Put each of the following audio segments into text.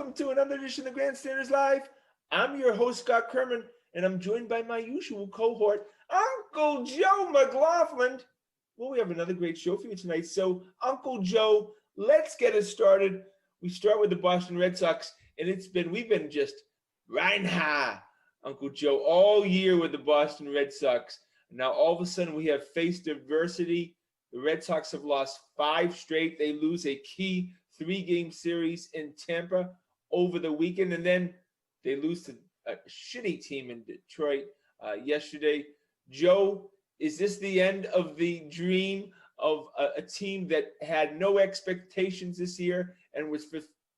welcome to another edition of Grandstanders Live. I'm your host, Scott Kerman, and I'm joined by my usual cohort, Uncle Joe McLaughlin. Well, we have another great show for you tonight. So, Uncle Joe, let's get it started. We start with the Boston Red Sox, and we've been just riding high, Uncle Joe, all year with the Boston Red Sox. Now, all of a sudden, we have faced adversity. The Red Sox have lost 5 straight. They lose a key 3-game series in Tampa over the weekend, and then they lose to a shitty team in Detroit yesterday. Joe, is this the end of the dream of a team that had no expectations this year and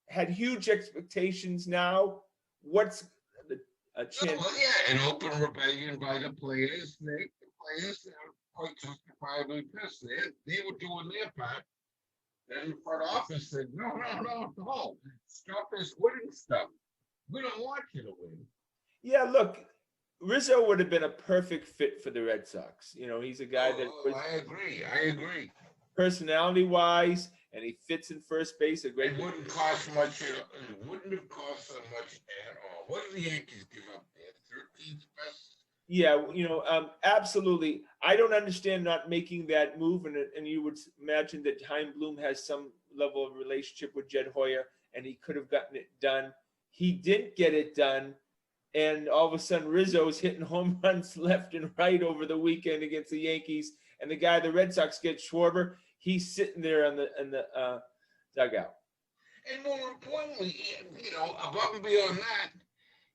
had huge expectations now? What's the chance? Well, yeah, an open rebellion by the players. The players are quite justifiably pissed. They were doing their part. Then the front office said, no. Stop this winning stuff. We don't want you to win. Yeah, look, Rizzo would have been a perfect fit for the Red Sox. You know, he's a guy that was I agree. personality-wise, and he fits in first base. A great. It wouldn't cost much. It wouldn't have cost them much at all. What did the Yankees give up there? 13th best? Yeah, absolutely. I don't understand not making that move, and you would imagine that Chaim Bloom has some level of relationship with Jed Hoyer, and he could have gotten it done. He didn't get it done, and all of a sudden Rizzo's hitting home runs left and right over the weekend against the Yankees, and the Red Sox get Schwarber. He's sitting there in the dugout. And more importantly, above and beyond that,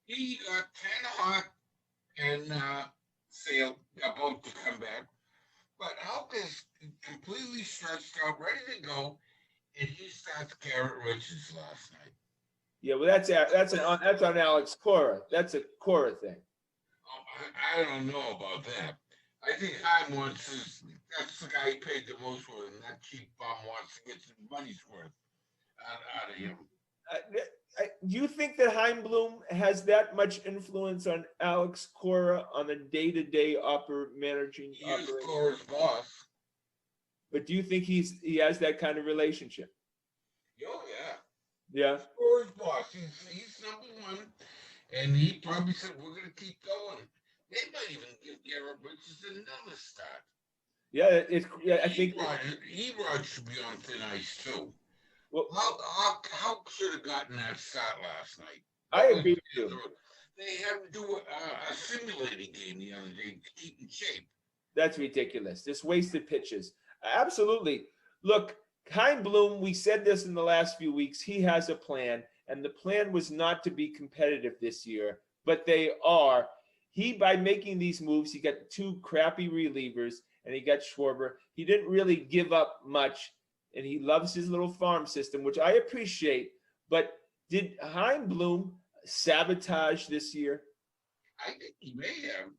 he got Tannehill and Sale got both to come back. But Hulk is completely stretched out, ready to go, and he starts Garrett Richards last night. Yeah, well, that's on Alex Cora. That's a Cora thing. Oh, I don't know about that. I think Heim that's the guy he paid the most for, and that cheap bum wants to get some money's worth out of him. Do you think that Chaim Bloom has that much influence on Alex Cora on the day-to-day managing? He is Cora's boss. But do you think he has that kind of relationship? Oh, yeah. Yeah. He's Cora's boss. He's number one, and he probably said, we're going to keep going. They might even give Garrett Richards another start. Yeah, I think Erod should be on thin ice, too. Well, how should have gotten that start last night? I agree with you. They had to do a simulating game the other day to keep in shape. That's ridiculous. Just wasted pitches. Absolutely. Look, Chaim Bloom, we said this in the last few weeks, he has a plan, and the plan was not to be competitive this year, but they are. By making these moves, he got 2 crappy relievers, and he got Schwarber. He didn't really give up much, and he loves his little farm system, which I appreciate. But did Chaim Bloom sabotage this year? I think he may have,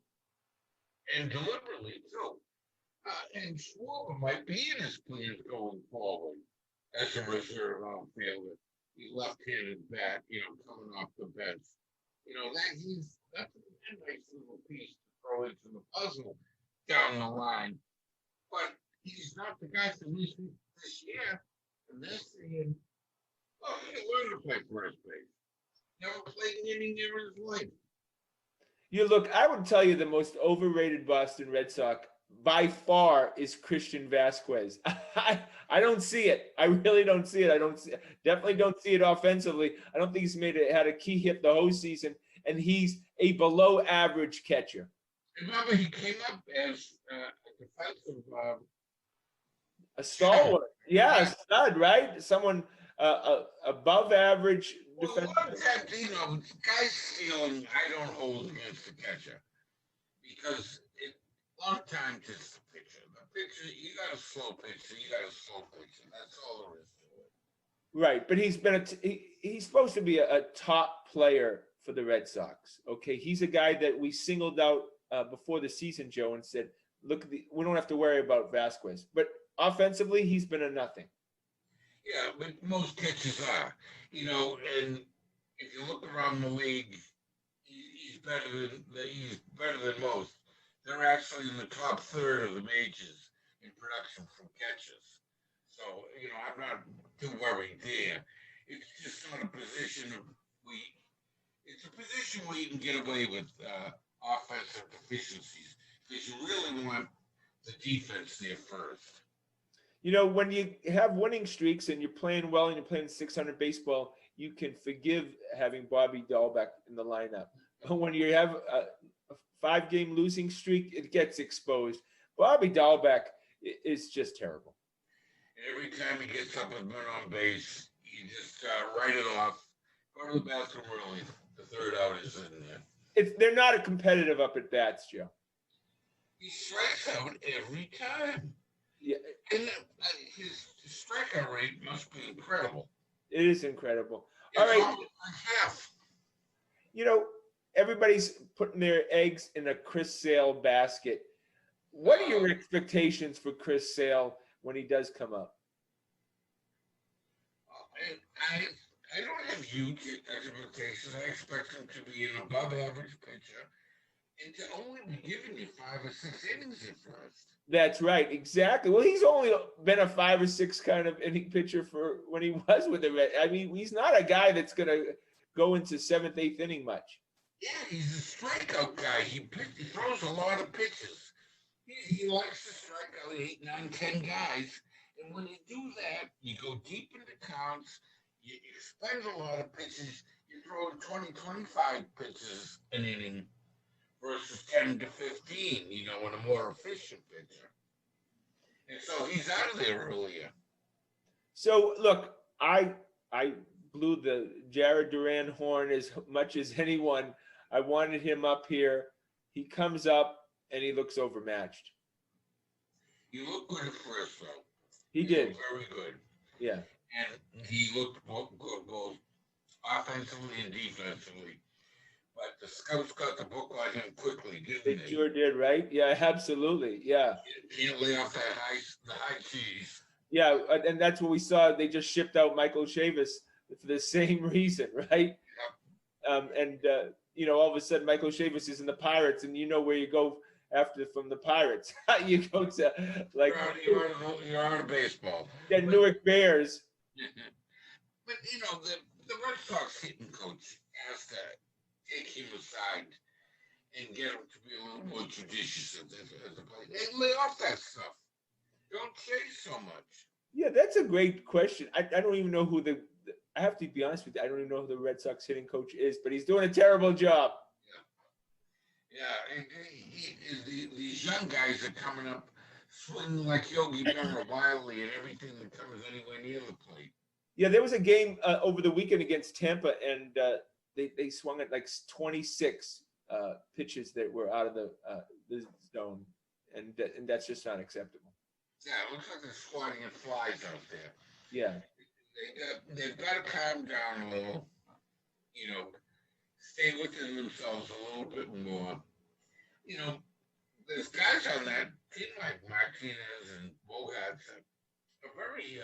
and deliberately too. And Schwarber might be in his plans going forward as a reserve outfielder. He left-handed bat, coming off the bench. That's a nice little piece to throw into the puzzle down the line. But he's not the guy for this year. And they're saying, oh, he learned to play first base. Never played an inning in his life. I would tell you the most overrated Boston Red Sox by far is Christian Vasquez. I don't see it. I really don't see it. Definitely don't see it offensively. I don't think he's had a key hit the whole season, and he's a below average catcher. Remember, he came up as a defensive a stalwart. Yeah, a stud, right? Someone above average defensive. Well, one time, guys stealing, I don't hold against the catcher because a lot of times it's the pitcher. The pitcher, you got a slow pitcher, That's all there is to it. Right, but he's supposed to be a top player for the Red Sox. Okay, he's a guy that we singled out before the season, Joe, and said, look, we don't have to worry about Vasquez. But offensively, he's been a nothing. Yeah, but most catchers are, and if you look around the league, he's better than most. They're actually in the top third of the majors in production from catchers. So, I'm not too worried there. it's just not a position of we. It's a position where you can get away with offensive deficiencies because you really want the defense there first. You know, when you have winning streaks and you're playing well and you're playing 600 baseball, you can forgive having Bobby Dahlbeck in the lineup. But when you have a 5-game losing streak, it gets exposed. Bobby Dahlbeck is just terrible. And every time he gets up with men on base, you just write it off. Go to the bathroom early. The third out is in there. They're not a competitive up at bats, Joe. He strikes out every time. Yeah, And his strikeout rate must be incredible. it is incredible. It's All right, almost like half. you know, everybody's putting their eggs in a Chris Sale basket. What are your expectations for Chris Sale when he does come up? I don't have huge expectations. I expect him to be an above average pitcher and to only be giving you 5 or 6 innings at first. That's right, exactly. Well, he's only been a 5 or 6 kind of inning pitcher for when he was with the Red. I mean, he's not a guy that's going to go into 7th, 8th inning much. Yeah, he's a strikeout guy. He throws a lot of pitches. He likes to strike out 8, 9, 10 guys. And when you do that, you go deep into counts. You expend a lot of pitches. You throw 20, 25 pitches an inning versus 10 to 15, you know, in a more efficient pitcher. And so he's out of there earlier. So, look, I blew the Jared Duran horn as much as anyone. I wanted him up here. He comes up, and he looks overmatched. He looked good at first, though. He did. Looked very good. Yeah. And he looked good both offensively and defensively. But the scouts got the book on him quickly, didn't they? They sure did, right? Yeah, absolutely. Yeah. You can't lay off the high cheese. Yeah, and that's what we saw. They just shipped out Michael Chavis for the same reason, right? Yep. You know, all of a sudden Michael Chavis is in the Pirates, and you know where you go after from the Pirates. You go to like you're out of baseball. Yeah, Newark Bears. But you know, the Red Sox hitting coach has to take him aside and get him to be a little more judicious as a player. And lay off that stuff. Don't chase so much. Yeah, that's a great question. I don't even know who I have to be honest with you. I don't even know who the Red Sox hitting coach is, but he's doing a terrible job. Yeah. And these young guys are coming up swinging like Yogi Berra wildly at everything that comes anywhere near the plate. Yeah, there was a game over the weekend against Tampa, and they swung at like 26 pitches that were out of the zone, and that's just not acceptable. Yeah, it looks like they're swatting at flies out there. Yeah. They've got to calm down a little, you know, stay within themselves a little bit more. You know, there's guys on that team like Martinez and Bogarts are very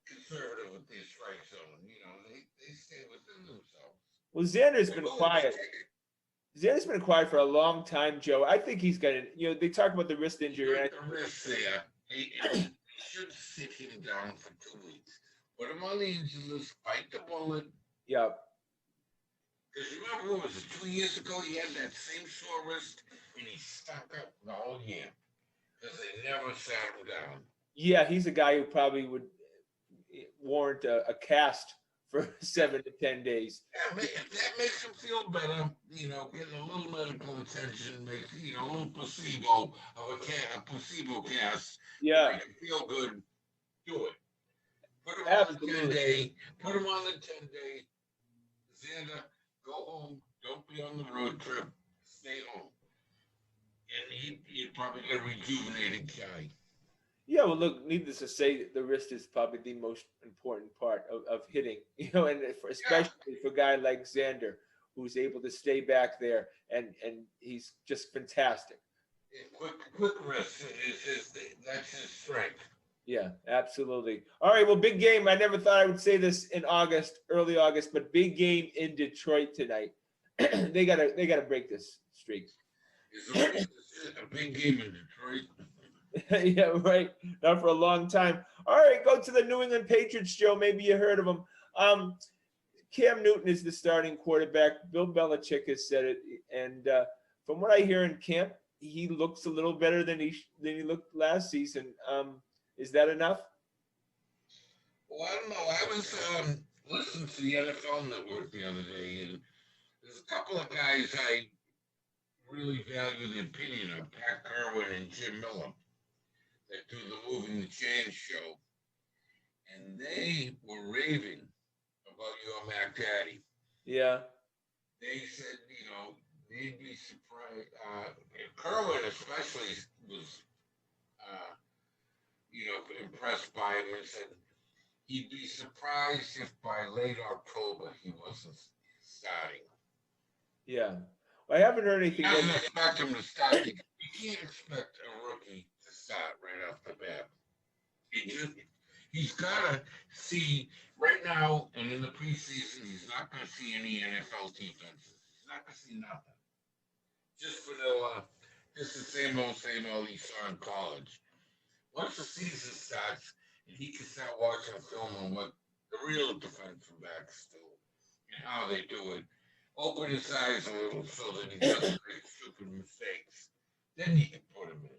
conservative with their strike zone. You know, they stay within themselves. Well, Xander's been quiet. Xander's been quiet for a long time, Joe. I think he's got it. You know, they talk about the wrist injury. The wrist there. He should sit him down for 2 weeks. Put him on the injury list, bite the bullet. Yeah. Because remember, what was it, 2 years ago, he had that same sore wrist, and he stuck up the whole year. Because they never sat him down. Yeah, he's a guy who probably would warrant a cast for 7 to 10 days. Yeah, if that makes him feel better, you know, getting a little medical attention, makes, you know, a little placebo of a placebo cast. Yeah. Make him feel good, do it. Put him Absolutely. on the 10-day. Put him on the 10-day. Xander, go home. Don't be on the road trip. Stay home. And he'd probably get a rejuvenated guy. Yeah, well, look, needless to say, the wrist is probably the most important part of hitting, you know, and especially for a guy like Xander, who's able to stay back there, and he's just fantastic. Yeah, quick wrist that's his strength. Yeah, absolutely. All right, well, big game. I never thought I would say this in August, early August, but big game in Detroit tonight. They gotta break this streak. It's a big game in Detroit. Yeah, right. Not for a long time. All All right, go to the New England Patriots, Joe. Maybe you heard of them. Cam Newton is the starting quarterback. Bill Belichick has said it, and from what I hear in camp, he looks a little better than he looked last season. Is that enough? Well, I don't know. I was listening to the NFL Network the other day, and there's a couple of guys I really value the opinion of, Pat Kerwin and Jim Miller, that do the Moving the Chain show, and they were raving about your Mac Daddy. Yeah. They said, they'd be surprised. Kerwin especially was, uh, impressed by him and said he'd be surprised if by late October he wasn't starting. Yeah. Well, I haven't heard anything. He doesn't expect him to start. You can't expect a rookie to start right off the bat. He's got to see right now, and in the preseason, he's not going to see any NFL defenses. He's not going to see nothing. Just vanilla, just the same old he saw in college. Once the season starts, and he can start watching film on what the real defensive backs do and how they do it, open his eyes a little so that he doesn't make stupid mistakes. Then you can put him in.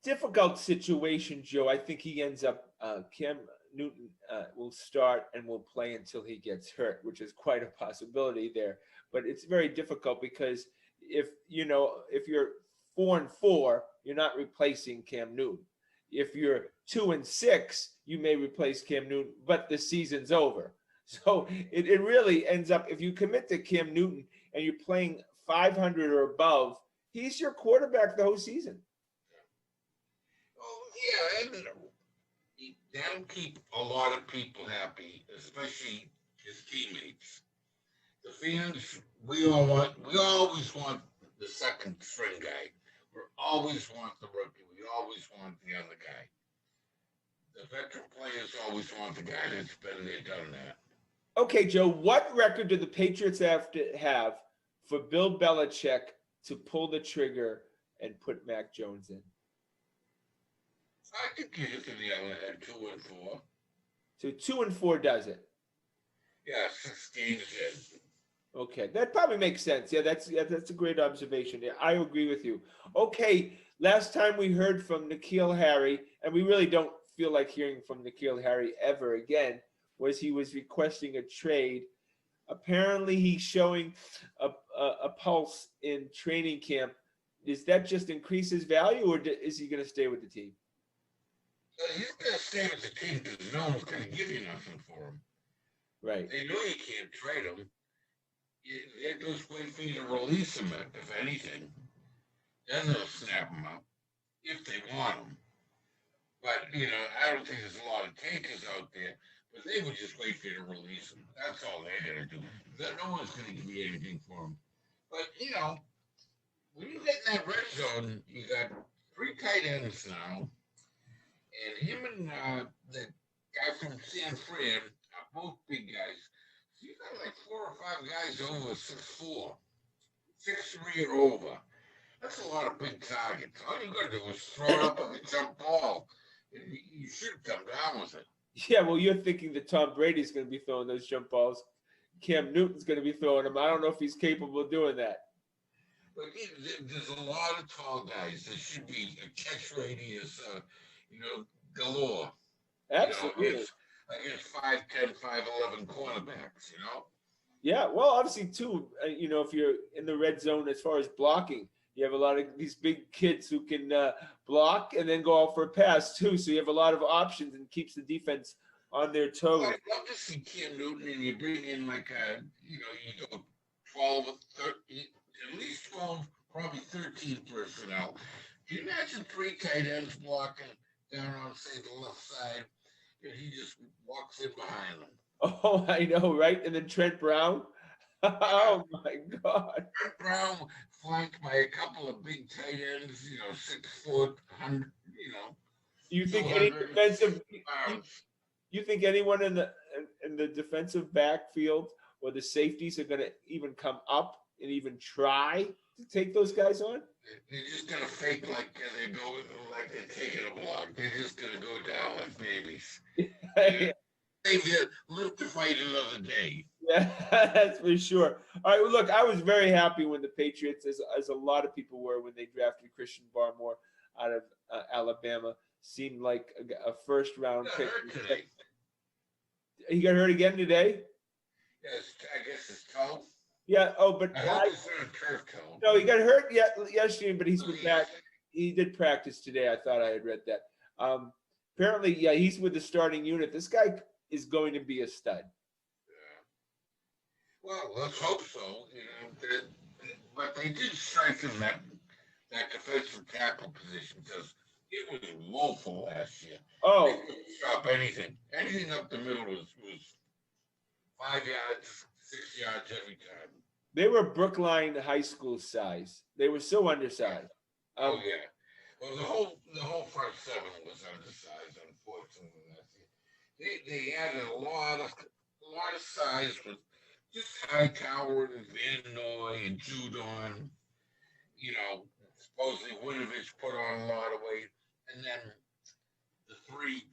Difficult situation, Joe. I think he ends up, Cam Newton will start and will play until he gets hurt, which is quite a possibility there. But it's very difficult because if you're 4-4, you're not replacing Cam Newton. If you're 2-6, you may replace Cam Newton, but the season's over. So it really ends up, if you commit to Cam Newton and you're playing 500 or above, he's your quarterback the whole season. Yeah, and that'll keep a lot of people happy, especially his teammates. The fans, we always want the second string guy. We always want the rookie. We always want the other guy. The veteran players always want the guy that's been there, done that. Okay, Joe, what record do the Patriots have to have for Bill Belichick to pull the trigger and put Mac Jones in? I think you hit the nail on the head, 2-4. So 2-4 does it. Yeah, 6 games in. Okay, that probably makes sense. Yeah, that's a great observation. Yeah, I agree with you. Okay, last time we heard from N'Keal Harry, and we really don't feel like hearing from N'Keal Harry ever again, was he was requesting a trade. Apparently, he's showing a pulse in training camp. Does that just increase his value, or is he going to stay with the team? He's going to stay with the team because no one's going to give you nothing for him. Right. They know you can't trade him. They're just waiting for you to release him, if anything. Then they'll snap him up if they want him. But, I don't think there's a lot of takers out there, but they would just wait for you to release him. That's all they're going to do. No one's going to give you anything for him. But, when you get in that red zone, you got 3 tight ends now. And him and the guy from San Fran are both big guys. So you got like 4 or 5 guys over 6'4", 6'3" or over. That's a lot of big targets. All you got to do is throw it up with a jump ball. You should come down with it. Yeah, well, you're thinking that Tom Brady's going to be throwing those jump balls. Cam Newton's going to be throwing them. I don't know if he's capable of doing that. But there's a lot of tall guys. There should be a catch radius, galore. Absolutely. Against 5'10", 5'11" cornerbacks, Yeah, well, obviously, too, if you're in the red zone as far as blocking, you have a lot of these big kids who can block and then go out for a pass, too. So you have a lot of options and keeps the defense on their toes. I'd love to see Cam Newton and you bring in you go 12 or 13, at least 12, probably 13 personnel. Can you imagine 3 tight ends blocking down on, say, the left side, and he just walks in behind them? Oh, I know, right? And then Trent Brown. Oh my God! Trent Brown flanked by a couple of big tight ends, 6 foot, 100, You think any defensive? You think anyone in the defensive backfield or the safeties are going to even come up and even try to take those guys on? They're just going to fake like they're taking a block. They're just going to go down. babies. Yeah, They live to fight another day. yeah, that's for sure. All right, well, look, I was very happy when the Patriots, as a lot of people were when they drafted Christian Barmore out of Alabama. Seemed like a first He round got pick. hurt today. He got hurt again today. Yes, I guess his toe. Yeah. Oh, but I hope it's not a turf toe. no, he got hurt yesterday, but he's been back. Yes. He did practice today. I thought I had read that. Um, Apparently, yeah, he's with the starting unit. This guy is going to be a stud. Yeah. Well, let's hope so. But they did strengthen that defensive tackle position because it was woeful last year. They Oh, couldn't stop anything. Anything up the middle was 5 yards, 6 yards every time. they were Brookline High School size. They were so undersized. Oh Um, yeah. Well, the whole front seven was undersized, unfortunately. They added a lot of size with just Hightower and Van Noy and Judon. You know, supposedly Winovich put on a lot of weight, and then the three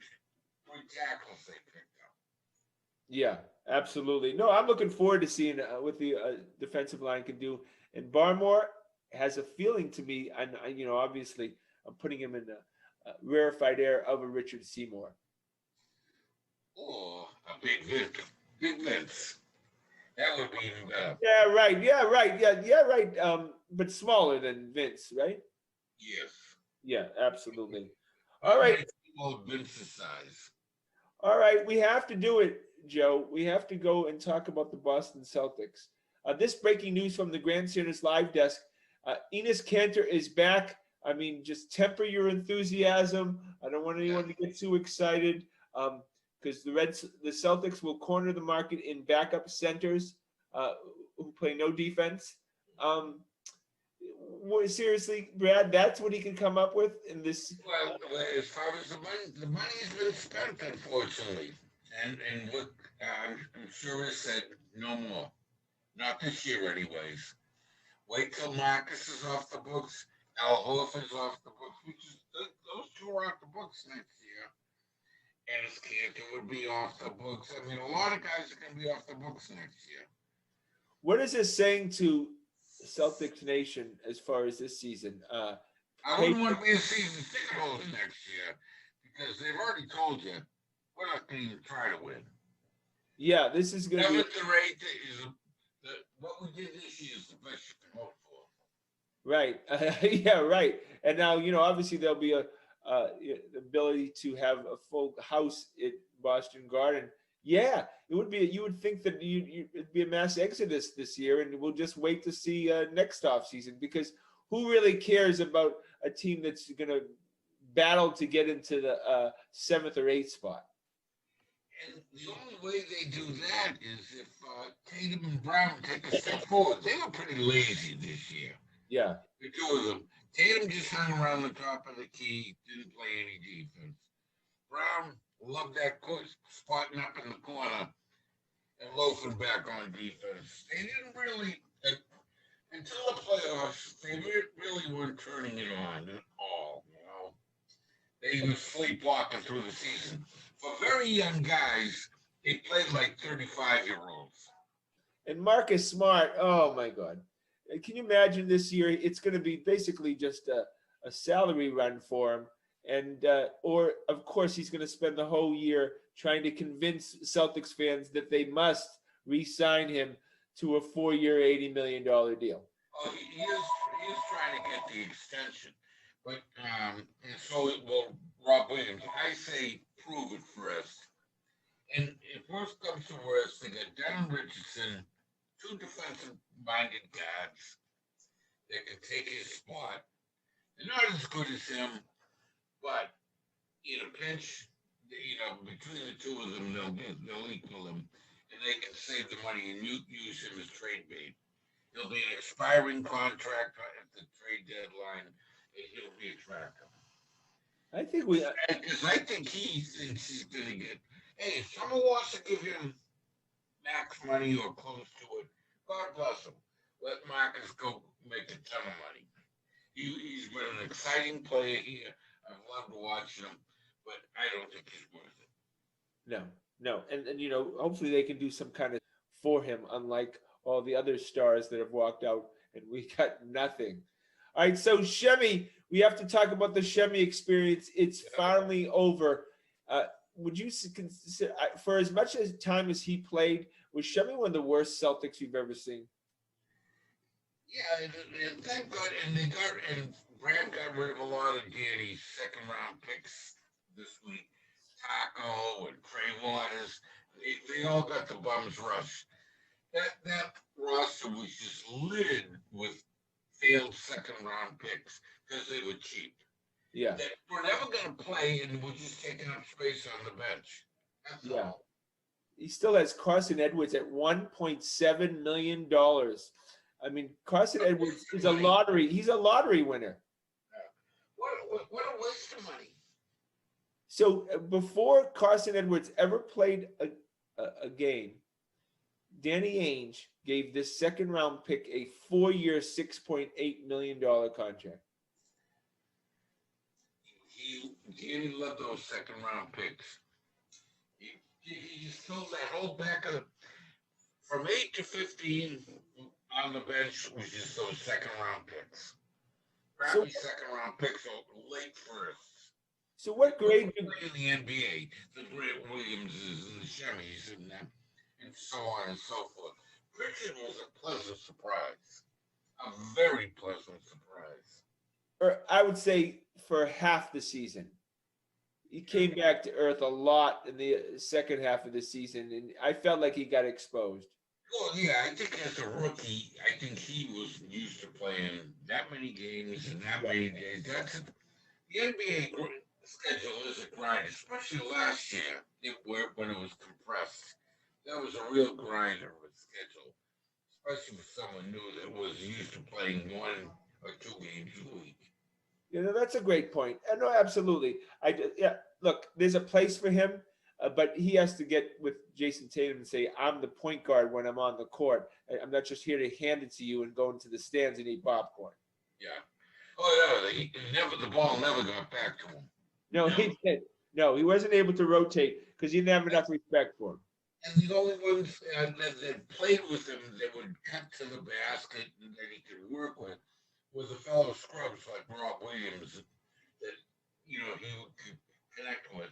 tackles they picked up. yeah, absolutely. No, I'm looking forward to seeing what the defensive line can do. And Barmore has a feeling to me, and obviously, I'm putting him in the rarefied air of a Richard Seymour. Oh, a big Vince. Big Vince. That would be even better. Yeah, right. Yeah, right. Yeah, right. But smaller than Vince, right? Yes. Yeah, absolutely. All Not right. many people of Vince's size. All right. We have to do it, Joe. We have to go and talk about the Boston Celtics. This breaking news from the Grandstanders live desk. Enes Kanter is back. I mean, just temper your enthusiasm. I don't want Yeah. anyone to get too excited because the Celtics will corner the market in backup centers uh, who play no defense. Um, Seriously, Brad, that's what he can come up with in this. Well, as far as the money's been spent, unfortunately, and what I'm sure it said no more. Not this year, anyways. Wait till Marcus is off the books. Al Horford's off the books, which is those two are off the books next year. And his Cantor would be off the books. I mean, a lot of guys are going to be off the books next year. What is this saying to Celtics Nation as far as this season? I wouldn't want to be a season ticket holder next year because they've already told you we're not going to even try to win. Yeah, this is going to be Seventh or eighth is what we did this year is the best you can hope for. right. Yeah, right. And now obviously there'll be a ability to have a full house at Boston Garden. Yeah, it would be. You would think that it'd be a mass exodus this year, and we'll just wait to see next off season because who really cares about a team that's going to battle to get into the seventh or eighth spot? And the only way they do that is if Tatum and Brown take a step forward. They were pretty lazy this year. Yeah. The two of them. Tatum just hung around the top of the key, didn't play any defense. Brown loved that spotting up in the corner and loafing back on defense. They didn't really, until the playoffs, they really weren't turning it on at all. They were sleepwalking through the season. For very young guys, they played like 35-year-olds. And Marcus Smart, oh my God. Can you imagine this year? It's going to be basically just a salary run for him. And, or of course, he's going to spend the whole year trying to convince Celtics fans that they must re sign him to a 4-year, $80 million deal. Oh, he is trying to get the extension. But, and so it will, Rob Williams, I say prove it first. And if worst comes to worst, they got Devin Richardson, two defensive-minded guards that can take his spot. They're not as good as him, but in a pinch, between the two of them, they'll equal him, and they can save the money and use him as trade bait. He'll be an expiring contract at the trade deadline, and he'll be attractive. I think Because I think he thinks he's going to get. Hey, if someone wants to give him max money or close to it, God bless him. Let Marcus go make a ton of money. He's been an exciting player here. I've loved watching him. but I don't think he's worth it. No, no. And hopefully they can do some kind of for him, unlike all the other stars that have walked out and we got nothing. All right, so Shemi, we have to talk about the Shemi experience. It's finally over. Uh, would you consider, for as much as time as he played, was Shemi one of the worst Celtics you've ever seen? Yeah, and thank God, and Brad got rid of a lot of Danny's second round picks this week. Taco and Trey Waters, they all got the bums rush. That roster was just littered with failed second round picks because they were cheap. Yeah, That were never going to play and were just taking up space on the bench. That's yeah. all. He still has Carson Edwards at $1.7 million. I mean, Carson Edwards is a lottery. He's a lottery winner. What a waste of money. So before Carson Edwards ever played a game, Danny Ainge gave this second round pick a 4-year, $6.8 million contract. Danny loved those second round picks. He stole that whole back of the from 8 to 15 on the bench was just those second round picks. Crappy second round picks or late firsts. So what grade in the NBA, the Grant Williamses and the Shemis and so on and so forth. Pritchard was a pleasant surprise. A very pleasant surprise. Or I would say for half the season. He came back to earth a lot in the second half of the season, and I felt like he got exposed. Well, yeah, I think as a rookie, I think he was used to playing that many games and that many days. That's the NBA schedule is a grind, especially last year when it was compressed. That was a real grind of a schedule, especially for someone new that was used to playing 1 or 2 games a week. That's a great point. No, absolutely. Look, there's a place for him, but he has to get with Jason Tatum and say, "I'm the point guard when I'm on the court. I'm not just here to hand it to you and go into the stands and eat popcorn." Yeah. Oh no, the ball never got back to him. No, he did. No, he wasn't able to rotate because he didn't have enough respect for him. And the only ones that played with him that would cut to the basket and that he could work with was a fellow scrubs like Rob Williams that he could connect with.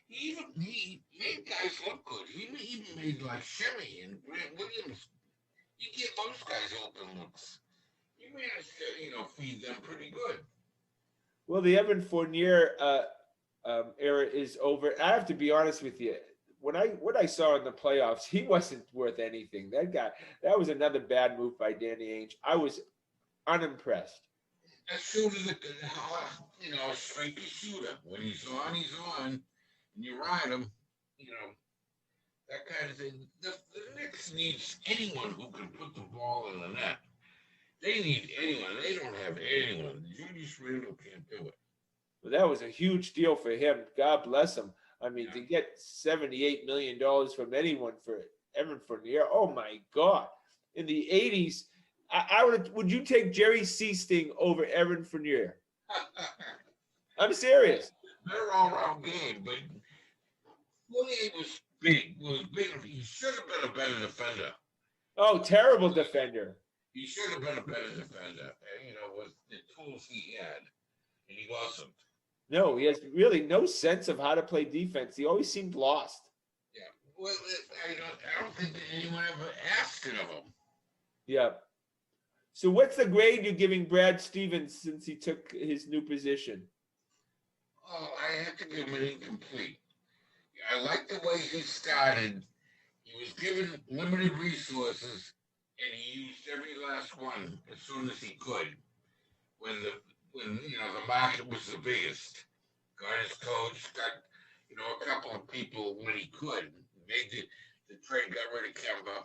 He made guys look good. He even made like Shimmy and Grant Williams. You get those guys open looks. He managed to feed them pretty good. Well, the Evan Fournier era is over. I have to be honest with you. What I saw in the playoffs, he wasn't worth anything. That was another bad move by Danny Ainge. I was unimpressed. As soon as a striker shooter. When he's on, and you ride him, that kind of thing. The Knicks needs anyone who can put the ball in the net. They need anyone. They don't have anyone. Julius Randle can't do it. Well, that was a huge deal for him. God bless him. I mean, to get $78 million from anyone for Evan Fournier, oh my God. In the 80s, would you take Jerry Seasting over Evan Fournier? I'm serious. They're all-around game, but Fournier was big. He should have been a better defender. Oh, terrible defender. He should have been a better defender, with the tools he had, and he wasn't. No, he has really no sense of how to play defense. He always seemed lost. Yeah, well, I don't think that anyone ever asked it of him. Yeah. So what's the grade you're giving Brad Stevens since he took his new position? Oh, I have to give him an incomplete. I like the way he started. He was given limited resources, and he used every last one as soon as he could. When the market was the biggest, got his coach, got a couple of people when he could. Made the trade, got rid of Kemba.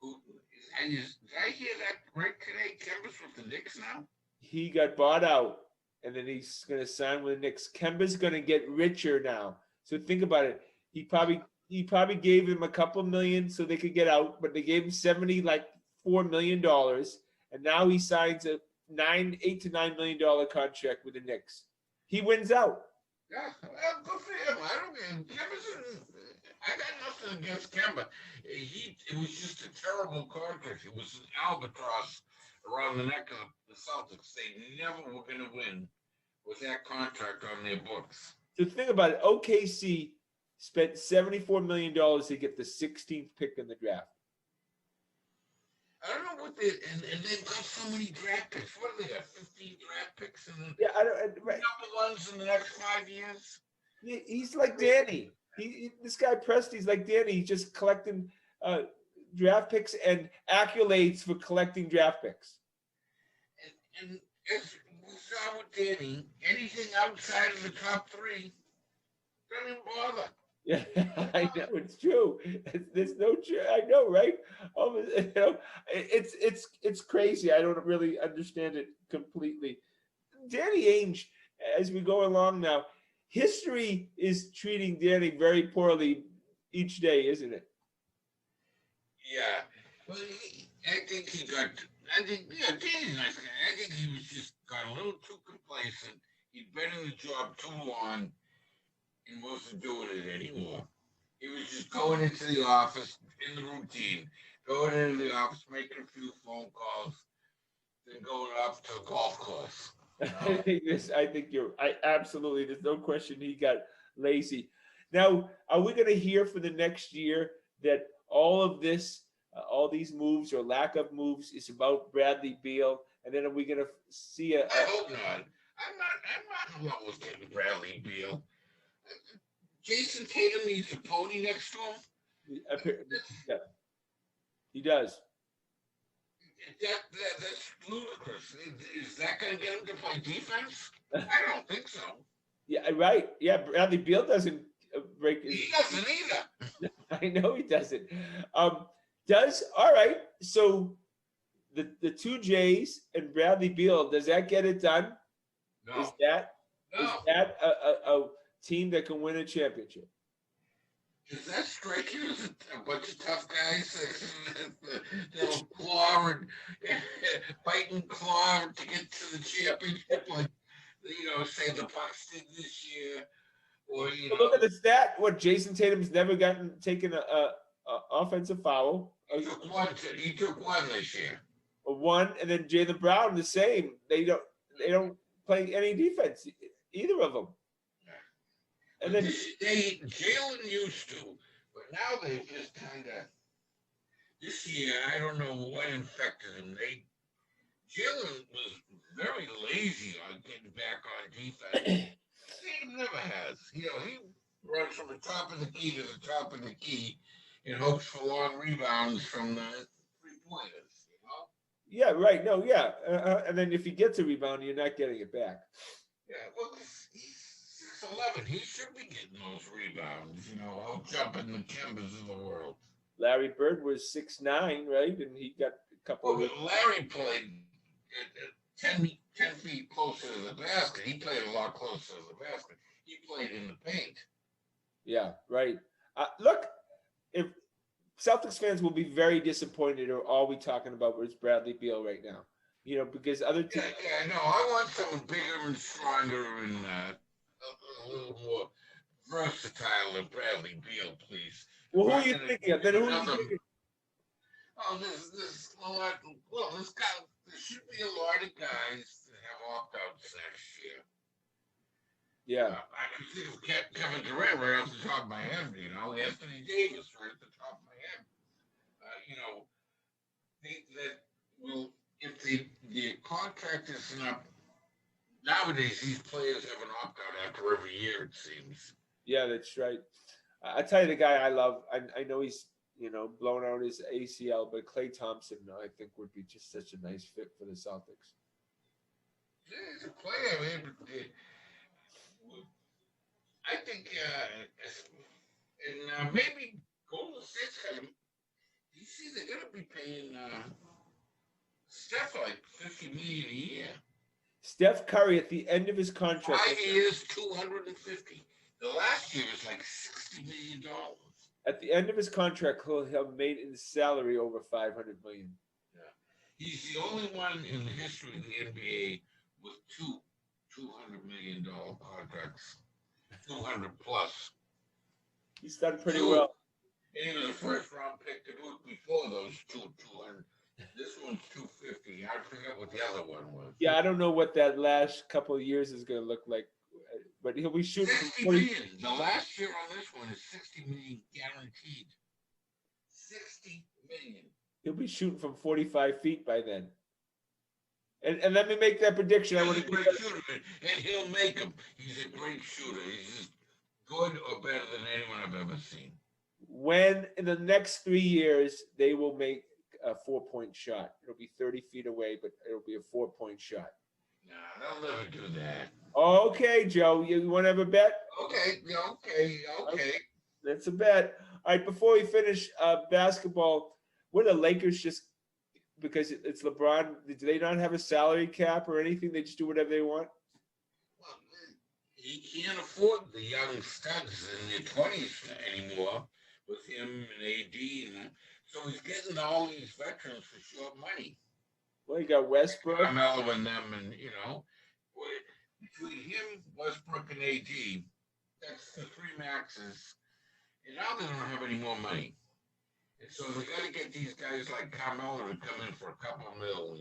Did I hear that right today? Kemba's with the Knicks now? He got bought out, and then he's going to sign with the Knicks. Kemba's going to get richer now. So think about it. He probably gave him a couple million so they could get out, but they gave him $4 million, and now he signs a $8 to $9 million contract with the Knicks. He wins out. Yeah, well, good for him. I don't mean Jefferson. I got nothing against Kemba. It was just a terrible contract. It was an albatross around the neck of the Celtics. They never were going to win with that contract on their books. So think about it. OKC spent $74 million to get the 16th pick in the draft. I don't know what they and they've got so many draft picks. What do they have? 15 draft picks and Yeah, I don't. Right. number ones in the next 5 years. He's like Danny. This guy Presti's like Danny. He's just collecting draft picks and accolades for collecting draft picks. And as we saw with Danny, anything outside of the top three doesn't even bother. Yeah, I know it's true. There's no true. I know, right? It's crazy. I don't really understand it completely. Danny Ainge, as we go along now, history is treating Danny very poorly each day, isn't it? Yeah. Well, I think he got. I think Danny's a nice guy. I think he was just got a little too complacent. He'd been in the job too long and wasn't doing it anymore. He was just going into the office in the routine, going into the office, making a few phone calls, then going off to a golf course. I think this. I think you're. I absolutely. There's no question he got lazy. Now, are we going to hear for the next year that all of this, all these moves or lack of moves, is about Bradley Beal? And then are we going to see a? I hope not. I'm not in love with getting Bradley Beal. Jason Tatum needs a pony next to him. Yeah, he does. That's ludicrous. Is that going to get him to play defense? I don't think so. Yeah, right. Yeah, Bradley Beal doesn't break his. He doesn't either. I know he doesn't. Does all right. So the two J's and Bradley Beal, does that get it done? No. Is that No. a team that can win a championship? Does that strike you as a bunch of tough guys that'll claw and bite and claw to get to the championship, like say the Bucks did this year, or Look at the stat. What Jason Tatum's never taken a offensive foul. He took one this year. One, and then Jaylen Brown the same. They don't play any defense, either of them. And then Jalen used to, but now they just kind of. This year, I don't know what infected him. Jalen was very lazy on getting back on defense. Tatum never has. He runs from the top of the key to the top of the key and hopes for long rebounds from the 3-pointers. Yeah, right. No, yeah. And then if he gets a rebound, you're not getting it back. Yeah, well, he's 6'11". He should be getting those rebounds, out jumping the Kembas of the world. Larry Bird was 6'9", right? And he got a couple of. Larry played 10 feet closer to the basket. He played a lot closer to the basket. He played in the paint. Yeah, right. Look, if Celtics fans will be very disappointed, or all we talking about was Bradley Beal right now. Because other teams. Yeah, no, I want someone bigger and stronger and a little more versatile than Bradley Beal, please. Well, who are you thinking of? Then who are you thinking? Oh, there's a lot. Well, there should be a lot of guys that have opt-outs next year. Yeah. I can think of Kevin Durant right off the top of my head, Anthony Davis right at the top of my head. If the contract isn't up, nowadays these players have an opt-out after every year, it seems. Yeah, that's right. I tell you, the guy I love, I know he's, blown out his ACL, but Klay Thompson, I think, would be just such a nice fit for the Celtics. Yeah, he's a player, man. I think, and maybe Golden State's kind of. You see, they're gonna be paying Steph like $50 million a year. Steph Curry at the end of his contract. 5 years, $250. The last year was like $60 million. At the end of his contract, he'll have made in salary over $500 million. Yeah, he's the only one in the history of the NBA with two $200 million contracts. 200 plus. He's done pretty Two. well. And he was a first round pick to do it before those 200. This one's 250. I forget what the other one was. Yeah, I don't know what that last couple of years is going to look like, but he'll be shooting from 60 40. million. The last year on this one is 60 million guaranteed. 60 million. He'll be shooting from 45 feet by then. And let me make that prediction. I He's want a to great shooter, and he'll make them. He's a great shooter. He's just good or better than anyone I've ever seen. when in the next 3 years they will make a 4-point shot. It'll be 30 feet away, but it'll be a 4-point shot. Nah, they'll never do that. Okay, Joe, you want to have a bet? Okay. That's a bet. All right, before we finish basketball, what are the Lakers just because it's LeBron? Do they not have a salary cap or anything? They just do whatever they want. Well, he can't afford the young studs in their 20s anymore with him and AD, and so he's getting all these veterans for short money. Well, you got Westbrook. Carmelo and them, and between him, Westbrook, and AD, that's the three maxes. And now they don't have any more money. And so they got to get these guys like Carmelo to come in for a couple mil,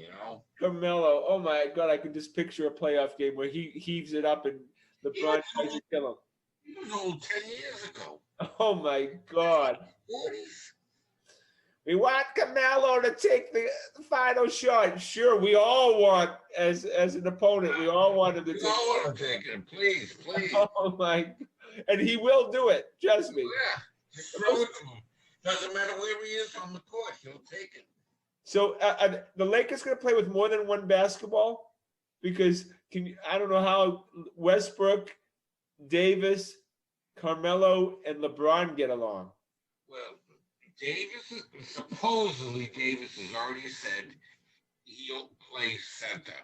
Carmelo, oh my God, I can just picture a playoff game where he heaves it up and LeBron tries to kill him. He was old 10 years ago. Oh my God. 40s. We want Carmelo to take the final shot. Sure, we all want, as an opponent, we all want him to take it. We all want to take it, please. Oh my, and he will do it, trust me. Yeah, just throw it to him. Doesn't matter where he is on the court, he'll take it. So the Lakers going to play with more than one basketball? Because I don't know how Westbrook, Davis, Carmelo, and LeBron get along. Well, supposedly Davis has already said he'll play center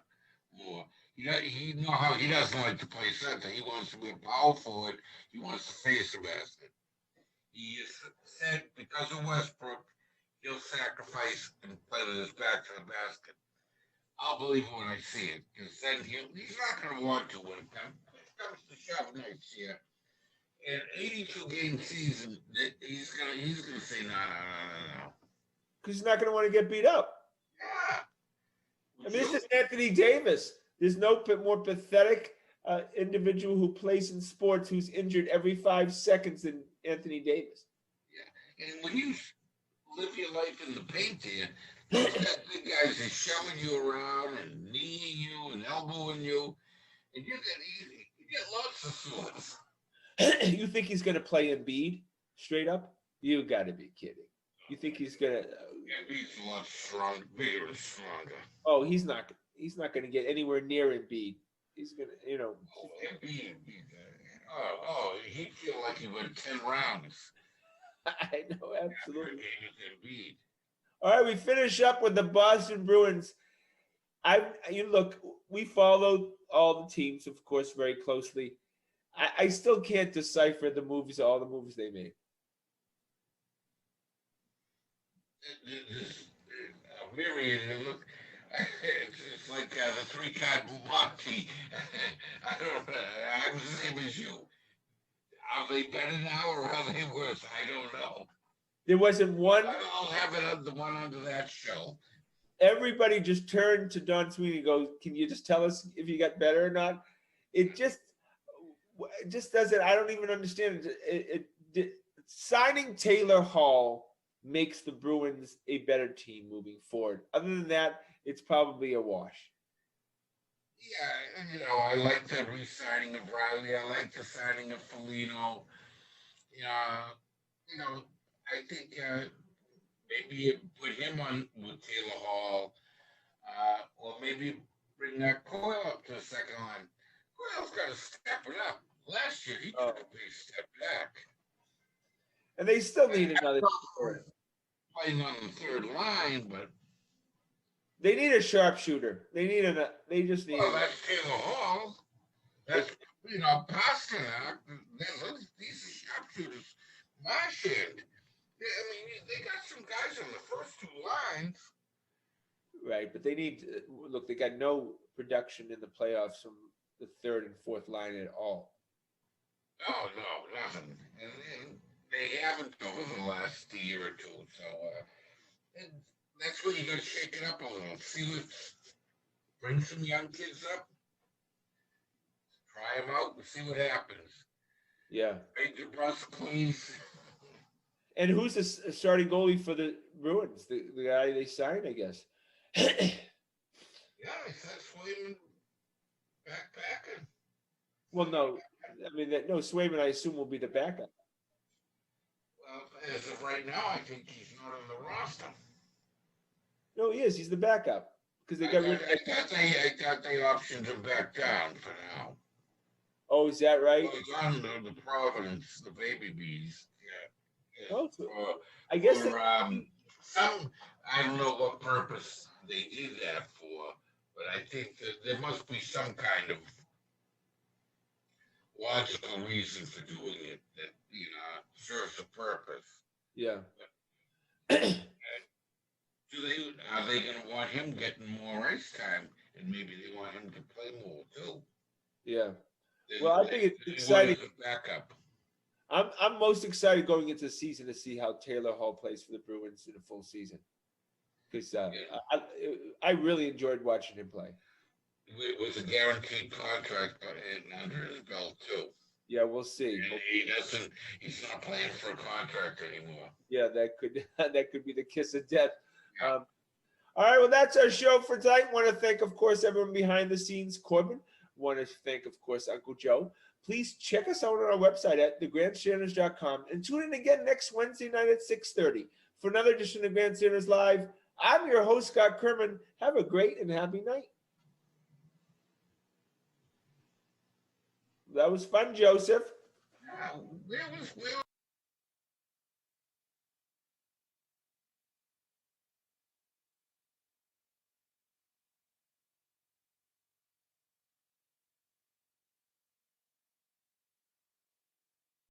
more. You know how he doesn't like to play center. He wants to be a power forward. He wants to face the basket. He said because of Westbrook, he'll sacrifice and play with his back to the basket. I'll believe it when I see it, because then he's not going to want to when it comes to shove next year. In 82-game season, he's gonna say no. Because he's not going to want to get beat up. Yeah. I mean, this is Anthony Davis. There's no more pathetic individual who plays in sports who's injured every 5 seconds than Anthony Davis. Yeah, and when you live your life in the paint here, those big guys are shoving you around and kneeing you and elbowing you, and you get lots of swords. You think he's going to play Embiid straight up? You got to be kidding. You think he's going to? Embiid's a lot stronger, bigger and stronger. Oh, he's not going to get anywhere near Embiid. He's going to, Embiid. He'd feel like he went 10 rounds. I know, absolutely. Embiid. All right, we finish up with the Boston Bruins. Look, we follow all the teams, of course, very closely. I still can't decipher all the moves they made. Myriad, look, it's like the three-card Monty. I was the same as you. Are they better now or are they worse? I don't know. There wasn't one. I'll have it the one under that show. Everybody just turned to Don Sweeney and goes, "Can you just tell us if you got better or not?" It just doesn't. I don't even understand it. Signing Taylor Hall makes the Bruins a better team moving forward. Other than that, it's probably a wash. Yeah, I like the re-signing of Riley. I like the signing of Foligno. I think maybe put him on with Taylor Hall, or maybe bring Coyle up to the second line. Coyle's got to step it up. Last year, he took a big step back. And they still need another. Playing on the third line, but they need a sharpshooter. They just need. Well, that's Taylor Hall. That's Pasternak. These are sharpshooters. Marchand. They got some guys on the first two lines. Right, but they need. Look, they got no production in the playoffs from the third and fourth line at all. Oh no, nothing. And they haven't over the last year or two. So and that's where you got to shake it up a little. See what bring some young kids up, try them out, and see what happens. Yeah. Make the bus, please. And who's the starting goalie for the Bruins? The guy they signed, I guess. Yeah, I said Swayman backpacking. Well, no, I mean that. No, Swayman, I assume will be the backup. Well, as of right now, I think he's not on the roster. No, he is. He's the backup because they I got thought, rid. I thought they optioned him back down for now. Oh, is that right? Well, he's on the Providence, the baby bees. Yeah, Oh, so yeah. I guess For some, I don't know what purpose they did that for, but I think that there must be some kind of logical reason for doing it that serves a purpose. yeah, Do they are they going to want him getting more ice time, and maybe they want him to play more too? yeah. Than Well, I think it's they would exciting. as a backup. I'm most excited going into the season to see how Taylor Hall plays for the Bruins in a full season because Yeah. I, I really enjoyed watching him play. With a guaranteed contract under his belt too. Yeah, we'll see. And he doesn't. He's not playing for a contract anymore. Yeah, that could that could be the kiss of death. Yeah. All right, well, that's our show for tonight. Want to thank, of course, everyone behind the scenes. Corbin. Want to thank, of course, Uncle Joe. Please check us out on our website at thegrandstanders.com and tune in again next Wednesday night at 6:30 for another edition of Grandstanders Live. I'm your host, Scott Kerman. Have a great and happy night. That was fun, Joseph. Where was